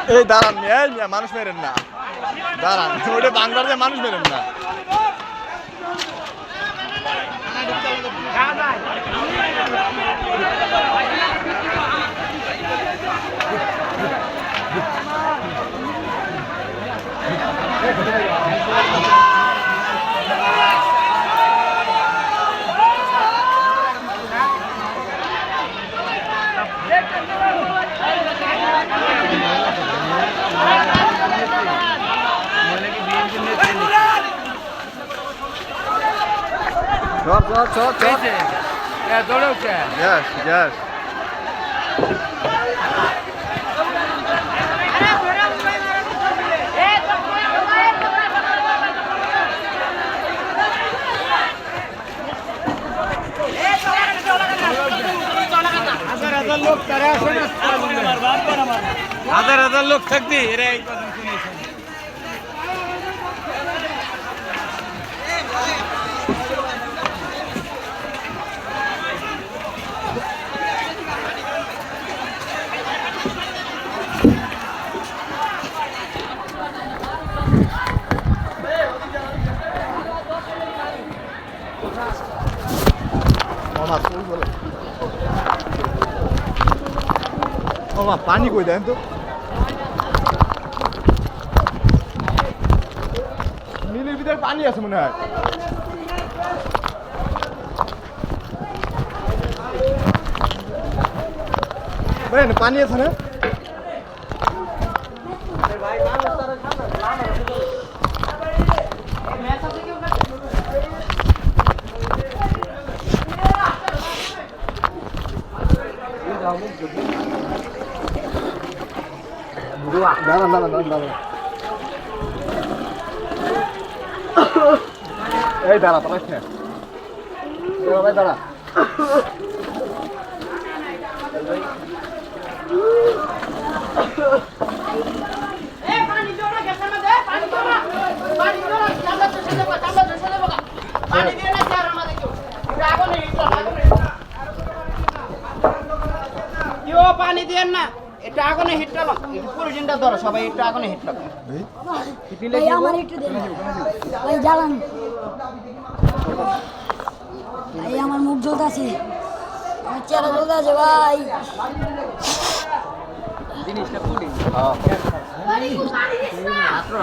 এই দাঁড়ান মিয়া মানুষ মেরেন না দাঁড়ান ওটা বাংলাদেশে মানুষ মেরেন না Chop. Yeah, don't okay. Yes. হাজার লোক থাকতি এরা এই কথা শুনেছেন মামা পানি কই দেন তো মিলের ভিতরে পানি আছে মনে হয় পানি আছে না দাঁড়ান এই দাঁড়া পালাস না ভাই দাঁড়া পানি দিয়ে না এটা আগুনে হিট লাগাম এটা পুরো জিনটা ধরো সবাই এটা আগুনে হিট লাগাম ভাই আমার একটু দেন ভাই জ্বালান ভাই আমার মুখ জ্বলতেছে আমার চেহারা জ্বলতেছে ভাই জিনিসটা পুরি